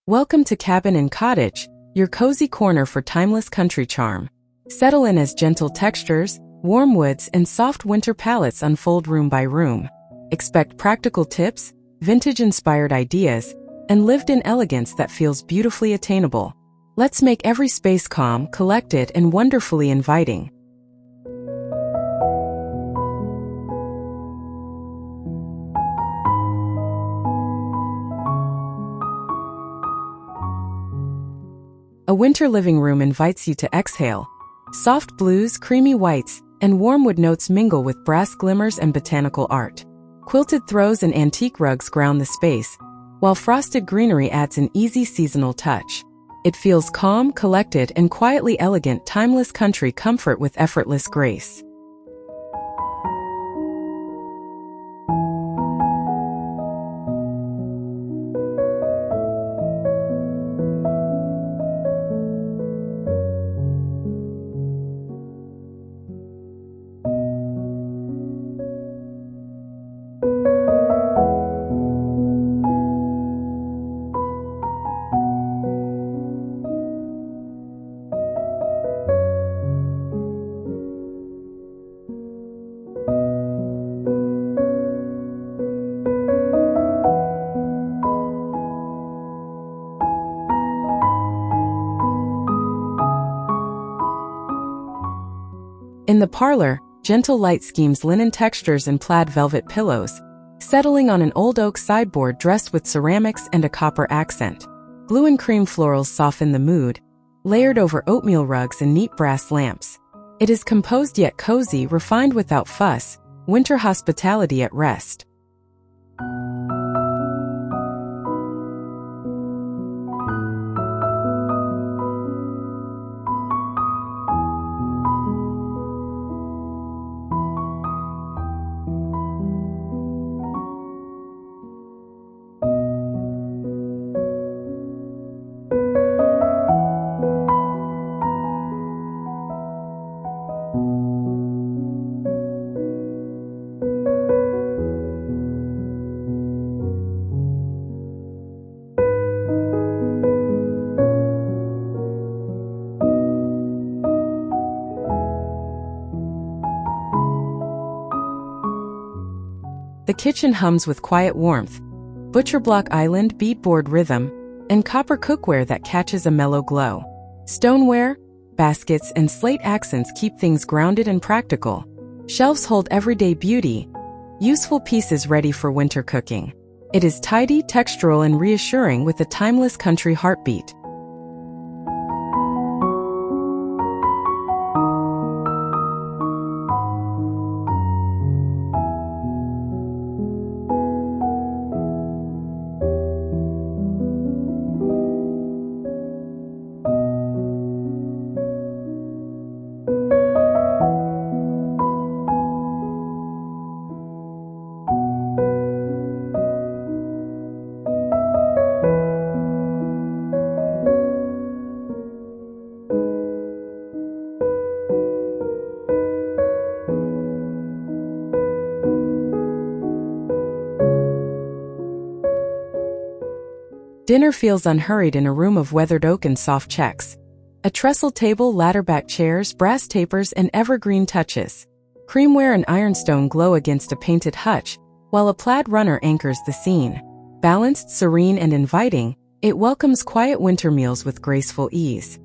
Welcome to Cabin and Cottage, your cozy corner for timeless country charm. Settle in as gentle textures, warm woods, and soft winter palettes unfold room by room. Expect practical tips, vintage-inspired ideas, and lived-in elegance that feels beautifully attainable. Let's make every space calm, collected, and wonderfully inviting. A winter living room invites you to exhale. Soft blues, creamy whites, and warm wood notes mingle with brass glimmers and botanical art. Quilted throws and antique rugs ground the space, while frosted greenery adds an easy seasonal touch. It feels calm, collected, and quietly elegant, timeless country comfort with effortless grace. In the parlor, gentle light schemes linen textures and plaid velvet pillows, settling on an old oak sideboard dressed with ceramics and a copper accent. Blue and cream florals soften the mood, layered over oatmeal rugs and neat brass lamps. It is composed yet cozy, refined without fuss, winter hospitality at rest. The kitchen hums with quiet warmth, butcher block island beadboard rhythm, and copper cookware that catches a mellow glow. Stoneware, baskets, and slate accents keep things grounded and practical. Shelves hold everyday beauty, useful pieces ready for winter cooking. It is tidy, textural, and reassuring with a timeless country heartbeat. Dinner feels unhurried in a room of weathered oak and soft checks. A trestle table, ladder-back chairs, brass tapers, and evergreen touches. Creamware and ironstone glow against a painted hutch, while a plaid runner anchors the scene. Balanced, serene, and inviting, it welcomes quiet winter meals with graceful ease.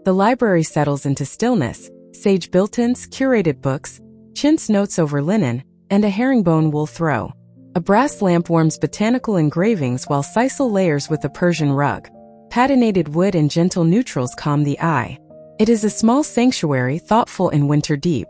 The library settles into stillness, sage built-ins, curated books, chintz notes over linen, and a herringbone wool throw. A brass lamp warms botanical engravings while sisal layers with a Persian rug. Patinated wood and gentle neutrals calm the eye. It is a small sanctuary, thoughtful and winter deep.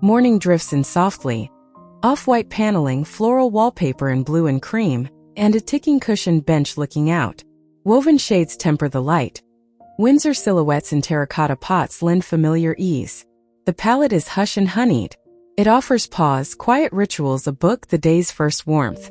Morning drifts in softly. Off-white paneling, floral wallpaper in blue and cream, and a ticking cushioned bench looking out. Woven shades temper the light. Windsor silhouettes in terracotta pots lend familiar ease. The palette is hush and honeyed. It offers pause, quiet rituals, a book, the day's first warmth.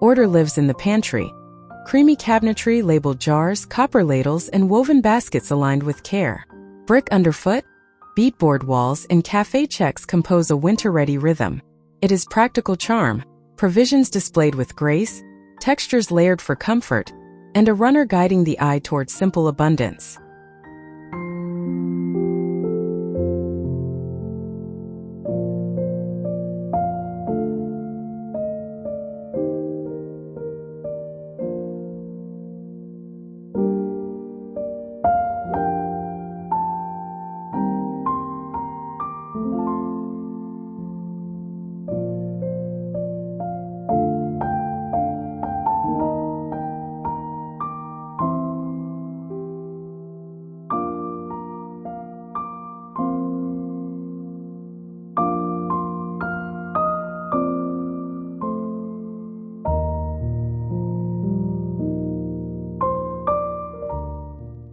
Order lives in the pantry. Creamy cabinetry, labeled jars, copper ladles, and woven baskets aligned with care. Brick underfoot, beadboard walls, and cafe checks compose a winter-ready rhythm. It is practical charm, provisions displayed with grace, textures layered for comfort, and a runner guiding the eye toward simple abundance.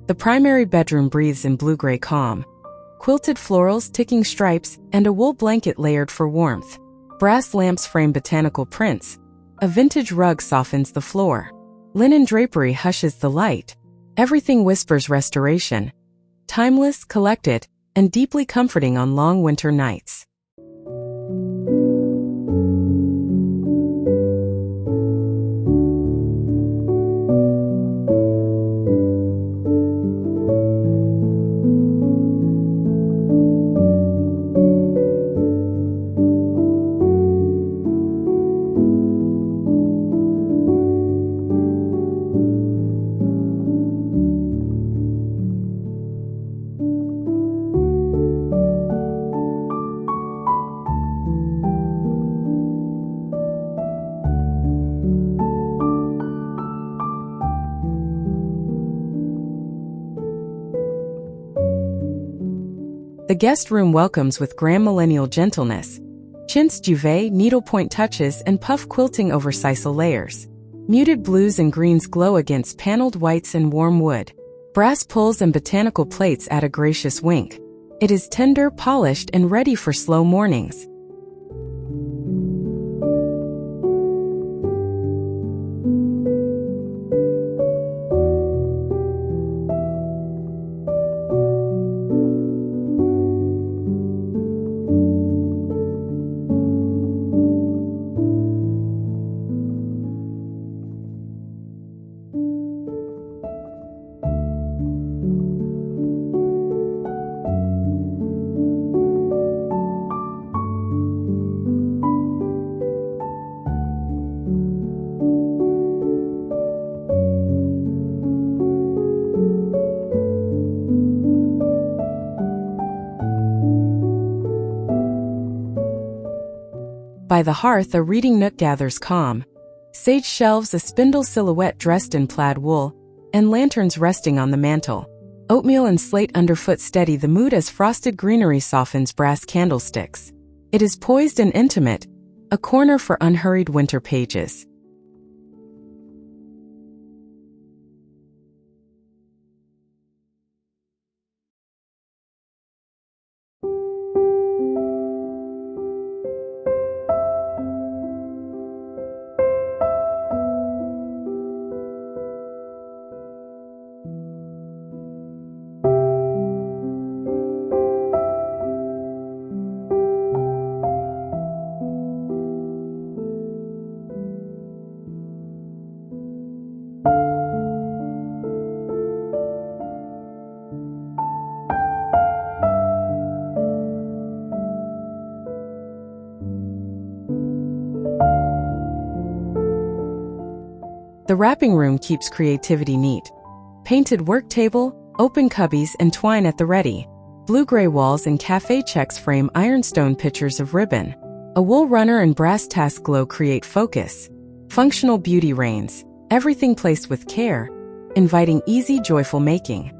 The primary bedroom breathes in blue-gray calm. Quilted florals, ticking stripes, and a wool blanket layered for warmth. Brass lamps frame botanical prints. A vintage rug softens the floor. Linen drapery hushes the light. Everything whispers restoration. Timeless, collected, and deeply comforting on long winter nights. The guest room welcomes with grand millennial gentleness. Chintz duvet, needlepoint touches, and puff quilting over sisal layers. Muted blues and greens glow against paneled whites and warm wood. Brass pulls and botanical plates add a gracious wink. It is tender, polished, and ready for slow mornings. By the hearth, a reading nook gathers calm. Sage shelves, a spindle silhouette dressed in plaid wool, and lanterns resting on the mantel. Oatmeal and slate underfoot steady the mood as frosted greenery softens brass candlesticks. It is poised and intimate, a corner for unhurried winter pages. The wrapping room keeps creativity neat. Painted work table, open cubbies, and twine at the ready. Blue-gray walls and cafe checks frame ironstone pictures of ribbon. A wool runner and brass task glow create focus. Functional beauty reigns, everything placed with care, inviting easy, joyful making.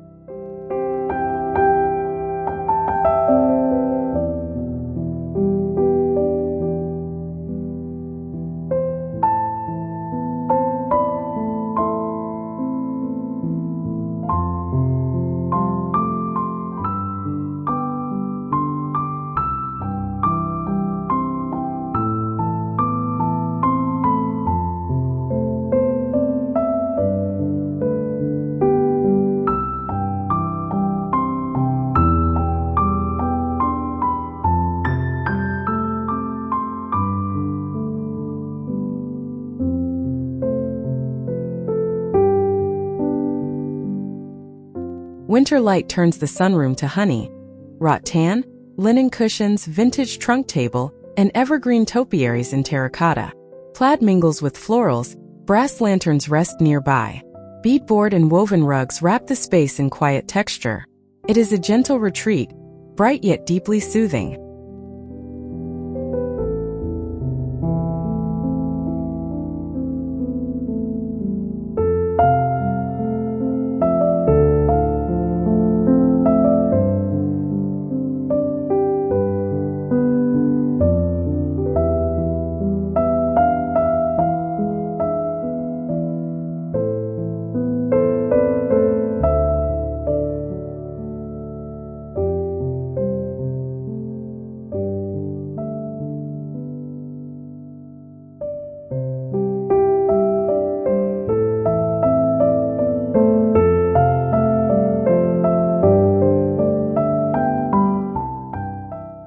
Winter light turns the sunroom to honey. Rattan, linen cushions, vintage trunk table, and evergreen topiaries in terracotta. Plaid mingles with florals, brass lanterns rest nearby. Beadboard and woven rugs wrap the space in quiet texture. It is a gentle retreat, bright yet deeply soothing.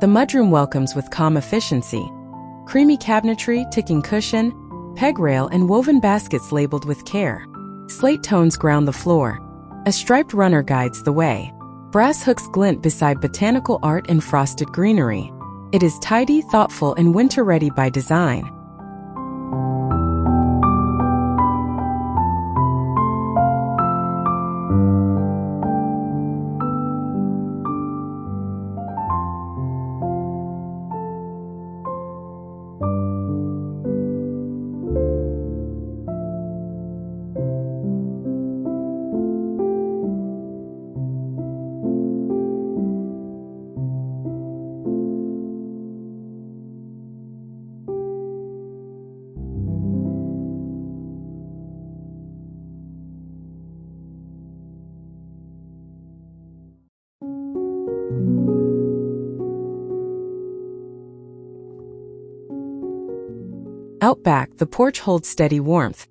The mudroom welcomes with calm efficiency. Creamy cabinetry, ticking cushion, peg rail, and woven baskets labeled with care. Slate tones ground the floor. A striped runner guides the way. Brass hooks glint beside botanical art and frosted greenery. It is tidy, thoughtful, and winter-ready by design. Out back, the porch holds steady warmth.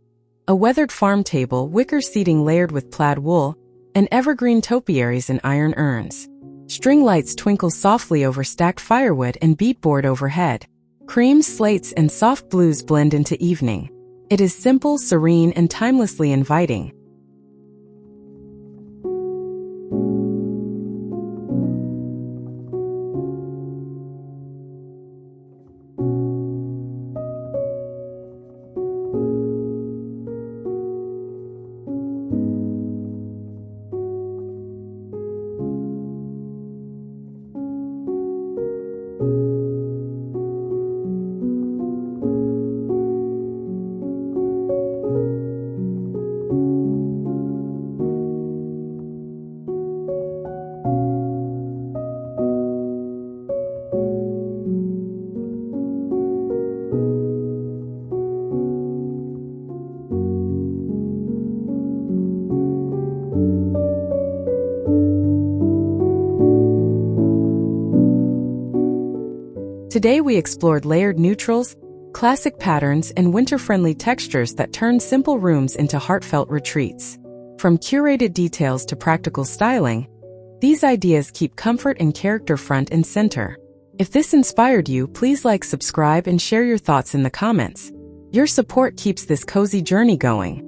A weathered farm table, wicker seating layered with plaid wool, and evergreen topiaries in iron urns. String lights twinkle softly over stacked firewood and beadboard overhead. Creams, slates, and soft blues blend into evening. It is simple, serene, and timelessly inviting. Today we explored layered neutrals, classic patterns, and winter-friendly textures that turn simple rooms into heartfelt retreats. From curated details to practical styling, these ideas keep comfort and character front and center. If this inspired you, please like, subscribe, and share your thoughts in the comments. Your support keeps this cozy journey going.